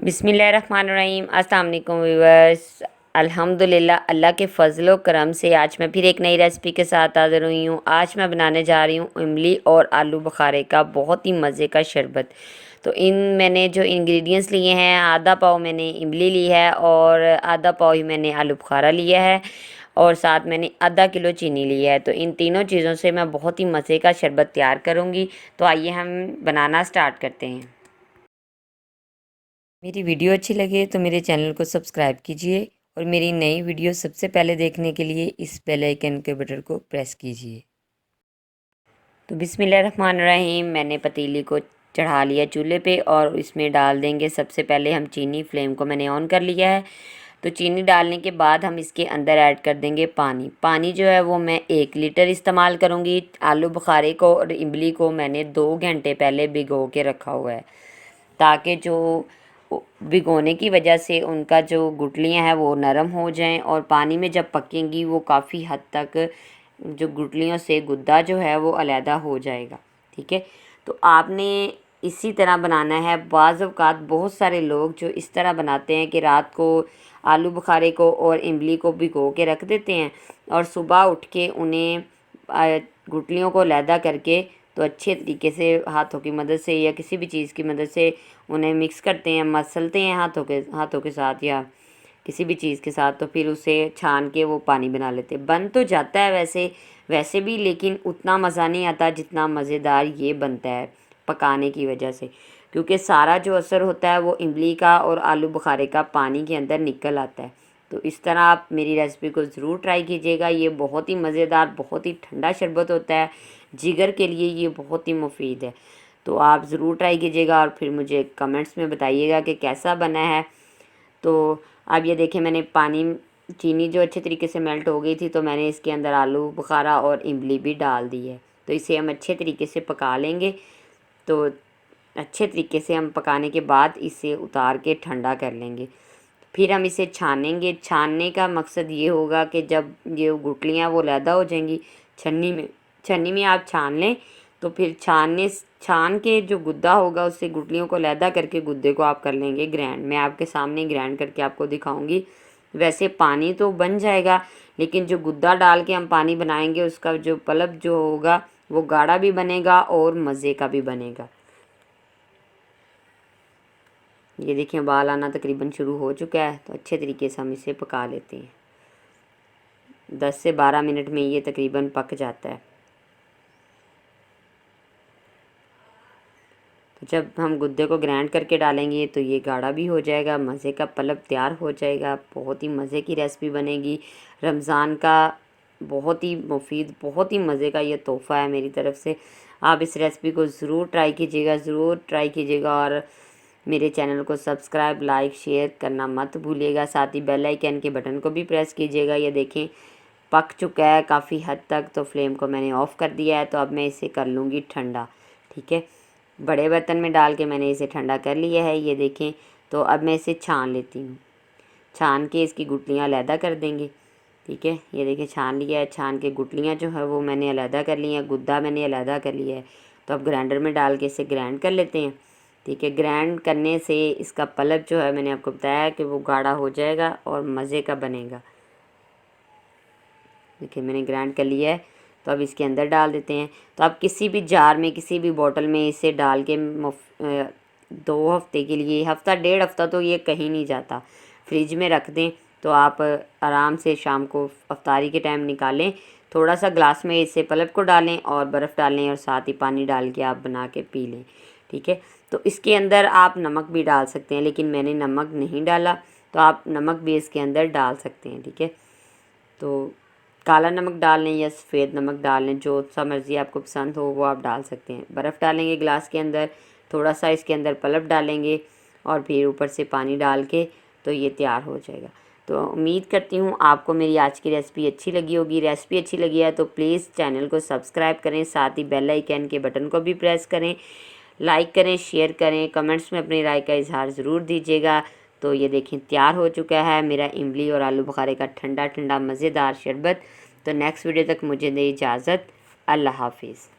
बिस्मिल्लाहिर्रहमानिर्रहीम। अस्सलाम वालेकुम व्यूअर्स। अल्हम्दुलिल्लाह अल्लाह के फ़ज़ल व करम से आज मैं फिर एक नई रेसिपी के साथ हाज़िर हुई हूँ। आज मैं बनाने जा रही हूँ इमली और आलू बुखारे का बहुत ही मज़े का शरबत। तो मैंने जो इंग्रेडिएंट्स लिए हैं, आधा पाव मैंने इमली ली है और आधा पाव ही मैंने आलू बुखारा लिया है और साथ मैंने आधा किलो चीनी ली है। तो इन तीनों चीज़ों से मैं बहुत ही मज़े का शरबत तैयार करूँगी। तो आइए हम बनाना स्टार्ट करते हैं। मेरी वीडियो अच्छी लगे तो मेरे चैनल को सब्सक्राइब कीजिए और मेरी नई वीडियो सबसे पहले देखने के लिए इस बेल आइकन के बटन को प्रेस कीजिए। तो बिस्मिल्लाहिर्रहमानिर्रहीम, मैंने पतीली को चढ़ा लिया चूल्हे पे और इसमें डाल देंगे सबसे पहले हम चीनी। फ्लेम को मैंने ऑन कर लिया है। तो चीनी डालने के बाद हम इसके अंदर ऐड कर देंगे पानी। पानी जो है वो मैं 1 लीटर इस्तेमाल करूँगी। आलू बुखारे को और इमली को मैंने 2 घंटे पहले भिगो के रखा हुआ है, ताकि जो भिगोने की वजह से उनका जो गुठलियाँ हैं वो नरम हो जाएं और पानी में जब पकेंगी वो काफ़ी हद तक जो गुठलियों से गुद्दा जो है वो अलहदा हो जाएगा। ठीक है, तो आपने इसी तरह बनाना है। बाज़ औक़ात बहुत सारे लोग जो इस तरह बनाते हैं कि रात को आलू बुखारे को और इमली को भिगो के रख देते हैं और सुबह उठ के उन्हें गुठलियों को अलहदा करके तो अच्छे तरीके से हाथों की मदद से या किसी भी चीज़ की मदद से उन्हें मिक्स करते हैं, मसलते हैं हाथों के साथ या किसी भी चीज़ के साथ। तो फिर उसे छान के वो पानी बना लेते हैं। बन तो जाता है वैसे भी, लेकिन उतना मज़ा नहीं आता जितना मज़ेदार ये बनता है पकाने की वजह से, क्योंकि सारा जो असर होता है वो इमली का और आलू बुखारे का पानी के अंदर निकल आता है। तो इस तरह आप मेरी रेसिपी को ज़रूर ट्राई कीजिएगा। ये बहुत ही मज़ेदार, बहुत ही ठंडा शरबत होता है, जिगर के लिए ये बहुत ही मुफीद है। तो आप ज़रूर ट्राई कीजिएगा और फिर मुझे कमेंट्स में बताइएगा कि कैसा बना है। तो अब ये देखिए, मैंने चीनी जो अच्छे तरीके से मेल्ट हो गई थी, तो मैंने इसके अंदर आलू बुखारा और इमली भी डाल दी है। तो इसे हम अच्छे तरीके से पका लेंगे। तो अच्छे तरीके से हम पकाने के बाद इसे उतार के ठंडा कर लेंगे। फिर हम इसे छानेंगे। छानने का मकसद ये होगा कि जब ये गुठलियाँ वो अलहदा हो जाएंगी, छन्नी में आप छान लें, तो फिर छान के जो गुद्दा होगा उससे गुठलियों को अलहदा करके गुद्दे को आप कर लेंगे ग्राइंड। मैं आपके सामने ग्राइंड करके आपको दिखाऊंगी। वैसे पानी तो बन जाएगा, लेकिन जो गुद्दा डाल के हम पानी बनाएंगे उसका जो पल्प जो होगा वो गाढ़ा भी बनेगा और मज़े का भी बनेगा। ये देखिए, उबाल आना तकरीबन शुरू हो चुका है। तो अच्छे तरीके से हम इसे पका लेते हैं। 10 से 12 मिनट में ये तकरीबन पक जाता है। तो जब हम गुद्दे को ग्राइंड करके डालेंगे तो ये गाढ़ा भी हो जाएगा, मज़े का पल्प तैयार हो जाएगा। बहुत ही मज़े की रेसिपी बनेगी। रमज़ान का बहुत ही मुफीद, बहुत ही मज़े का ये तोहफ़ा है मेरी तरफ़ से। आप इस रेसिपी को ज़रूर ट्राई कीजिएगा और मेरे चैनल को सब्सक्राइब, लाइक, शेयर करना मत भूलिएगा। साथ ही बेल आइकन के बटन को भी प्रेस कीजिएगा। ये देखें, पक चुका है काफ़ी हद तक। तो फ्लेम को मैंने ऑफ़ कर दिया है। तो अब मैं इसे कर लूँगी ठंडा। ठीक है, बड़े बर्तन में डाल के मैंने इसे ठंडा कर लिया है। ये देखें, तो अब मैं इसे छान लेती हूँ। छान के इसकी गुठलियाँ अलहदा कर देंगे। ठीक है, ये देखिए छान लिया है। छान के गुठलियाँ जो है वो मैंने अलहदा कर ली हैं, गुद्दा मैंने अलहदा कर लिया है। तो अब ग्राइंडर में डाल के इसे ग्राइंड कर लेते हैं। ठीक है, ग्राइंड करने से इसका पल्प जो है मैंने आपको बताया कि वो गाढ़ा हो जाएगा और मज़े का बनेगा। देखिए, मैंने ग्राइंड कर लिया है। तो अब इसके अंदर डाल देते हैं। तो आप किसी भी जार में, किसी भी बोतल में इसे डाल के 2 हफ्ते के लिए, हफ्ता 1.5 हफ्ता तो ये कहीं नहीं जाता, फ्रिज में रख दें। तो आप आराम से शाम को अफ्तारी के टाइम निकालें, थोड़ा सा ग्लास में इसे पल्प को डालें और बर्फ़ डालें और साथ ही पानी डाल के आप बना के पी लें। ठीक है, तो इसके अंदर आप नमक भी डाल सकते हैं, लेकिन मैंने नमक नहीं डाला। तो आप नमक भी इसके अंदर डाल सकते हैं। ठीक है, तो काला नमक डाल लें या सफ़ेद नमक डाल लें, जो सा मर्ज़ी आपको पसंद हो वो आप डाल सकते हैं। बर्फ़ डालेंगे ग्लास के अंदर, थोड़ा सा इसके अंदर पल्प डालेंगे और फिर ऊपर से पानी डाल के तो ये तैयार हो जाएगा। तो उम्मीद करती हूँ आपको मेरी आज की रेसिपी अच्छी लगी होगी। रेसिपी अच्छी लगी है तो प्लीज़ चैनल को सब्सक्राइब करें, साथ ही बेल आइकन के बटन को भी प्रेस करें, लाइक करें, शेयर करें, कमेंट्स में अपनी राय का इजहार ज़रूर दीजिएगा। तो ये देखें, तैयार हो चुका है मेरा इमली और आलू बुखारे का ठंडा ठंडा मज़ेदार शरबत। तो नेक्स्ट वीडियो तक मुझे दें इजाज़त। अल्लाह हाफिज़।